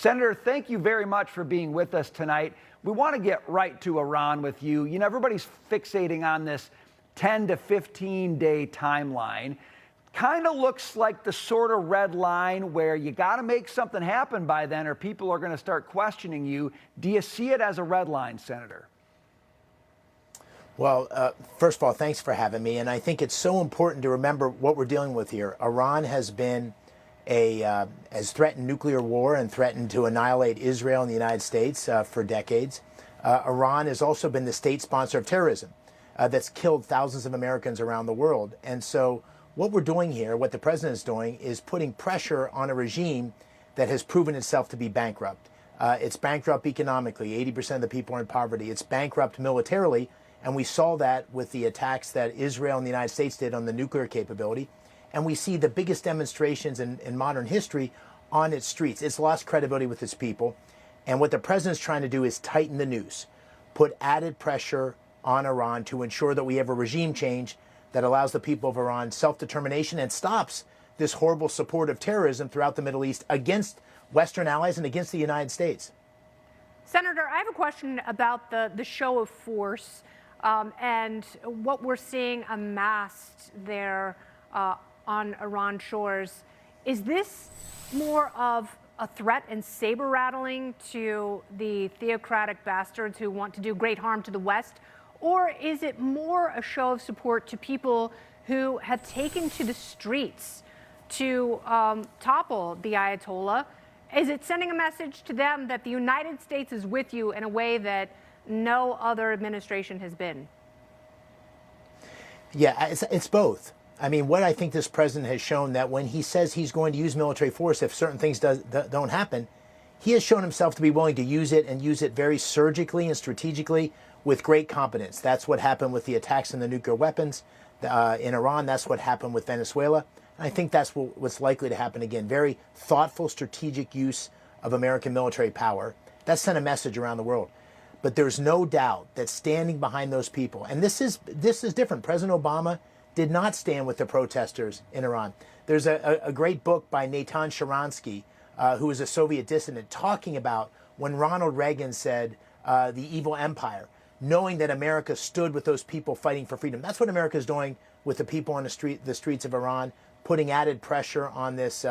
Senator, thank you very much for being with us tonight. We want to get right to Iran with you. You know, everybody's fixating on this 10 to 15 day timeline. Kind of looks like the sort of red line where you got to make something happen by then or people are going to start questioning you. Do you see it as a red line, Senator? Well, first of all, thanks for having me. And I think it's so important to remember what we're dealing with here. Iran has been has threatened nuclear war and threatened to annihilate Israel and the United States for decades. Iran has also been the state sponsor of terrorism that's killed thousands of Americans around the world. And so what we're doing here, what the president is doing, is putting pressure on a regime that has proven itself to be bankrupt. It's bankrupt economically. 80% of the people are in poverty. It's bankrupt militarily. And we saw that with the attacks that Israel and the United States did on the nuclear capability. And we see the biggest demonstrations in modern history on its streets. It's lost credibility with its people. And what the president's trying to do is tighten the noose, put added pressure on Iran to ensure that we have a regime change that allows the people of Iran self-determination and stops this horrible support of terrorism throughout the Middle East against Western allies and against the United States. Senator, I have a question about the show of force and what we're seeing amassed there on Iran shores. Is this more of a threat and saber rattling to the theocratic bastards who want to do great harm to the West? Or is it more a show of support to people who have taken to the streets to topple the Ayatollah? Is it sending a message to them that the United States is with you in a way that no other administration has been? Yeah, it's both. I mean, what I think this president has shown that when he says he's going to use military force if certain things don't happen, he has shown himself to be willing to use it and use it very surgically and strategically with great competence. That's what happened with the attacks on the nuclear weapons in Iran. That's what happened with Venezuela. And I think that's what's likely to happen again. Very thoughtful, strategic use of American military power. That sent a message around the world. But there's no doubt that standing behind those people, and this is different. President Obama did not stand with the protesters in Iran. There's a great book by Natan Sharansky, who is a Soviet dissident, talking about when Ronald Reagan said the evil empire, knowing that America stood with those people fighting for freedom. That's what America is doing with the people on the streets of Iran, putting added pressure on this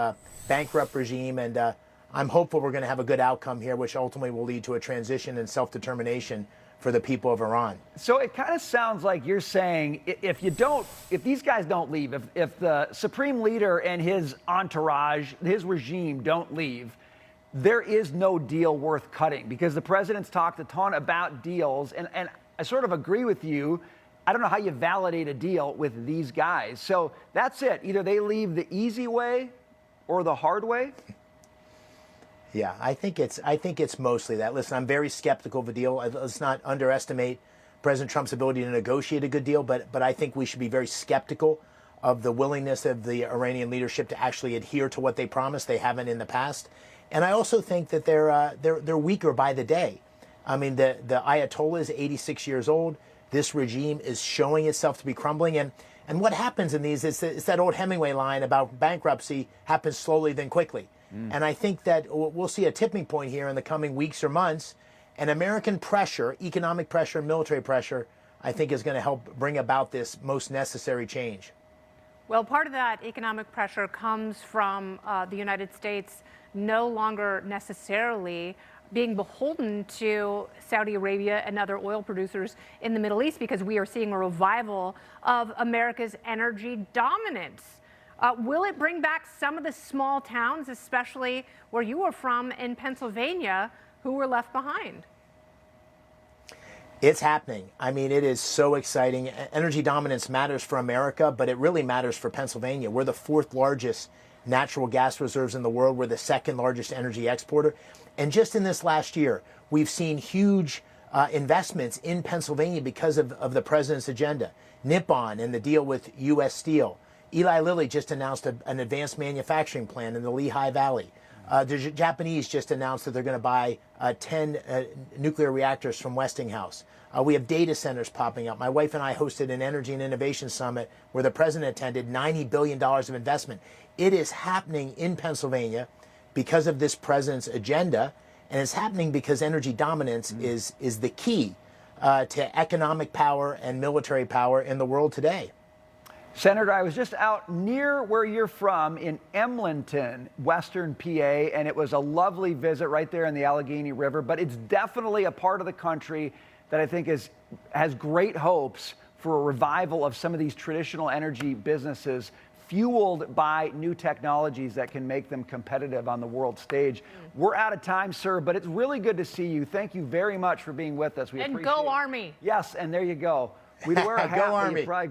bankrupt regime. And I'm hopeful we're going to have a good outcome here, which ultimately will lead to a transition and self-determination for the people of Iran. So it kind of sounds like you're saying if these guys don't leave, if the supreme leader and his entourage, his regime don't leave, there is no deal worth cutting, because the president's talked a ton about deals. And I sort of agree with you. I don't know how you validate a deal with these guys. So that's it. Either they leave the easy way or the hard way. Yeah, I think it's mostly that. Listen, I'm very skeptical of a deal. Let's not underestimate President Trump's ability to negotiate a good deal, but I think we should be very skeptical of the willingness of the Iranian leadership to actually adhere to what they promised. They haven't in the past. And I also think that they're weaker by the day. I mean, the Ayatollah is 86 years old. This regime is showing itself to be crumbling. And what happens in these is that old Hemingway line about bankruptcy happens slowly then quickly. And I think that we'll see a tipping point here in the coming weeks or months. And American pressure, economic pressure, military pressure, I think is going to help bring about this most necessary change. Well, part of that economic pressure comes from the United States no longer necessarily being beholden to Saudi Arabia and other oil producers in the Middle East, because we are seeing a revival of America's energy dominance. Will it bring back some of the small towns, especially where you are from in Pennsylvania, who were left behind? It's happening. I mean, it is so exciting. Energy dominance matters for America, but it really matters for Pennsylvania. We're the fourth largest natural gas reserves in the world. We're the second largest energy exporter. And just in this last year, we've seen huge investments in Pennsylvania because of the president's agenda. Nippon and the deal with U.S. Steel. Eli Lilly just announced an advanced manufacturing plant in the Lehigh Valley. The Japanese just announced that they're going to buy 10 nuclear reactors from Westinghouse. We have data centers popping up. My wife and I hosted an energy and innovation summit where the president attended. $90 billion of investment. It is happening in Pennsylvania. because of this president's agenda, and it's happening because energy dominance is the key to economic power and military power in the world today. Senator, I was just out near where you're from in Emlenton, Western PA, and it was a lovely visit right there in the Allegheny River. But it's definitely a part of the country that I think has great hopes for a revival of some of these traditional energy businesses, fueled by new technologies that can make them competitive on the world stage. We're out of time, sir, but it's really good to see you. Thank you very much for being with us. We appreciate it. And go Army. Yes, and there you go. We'd wear a hat, Go Army. but you probably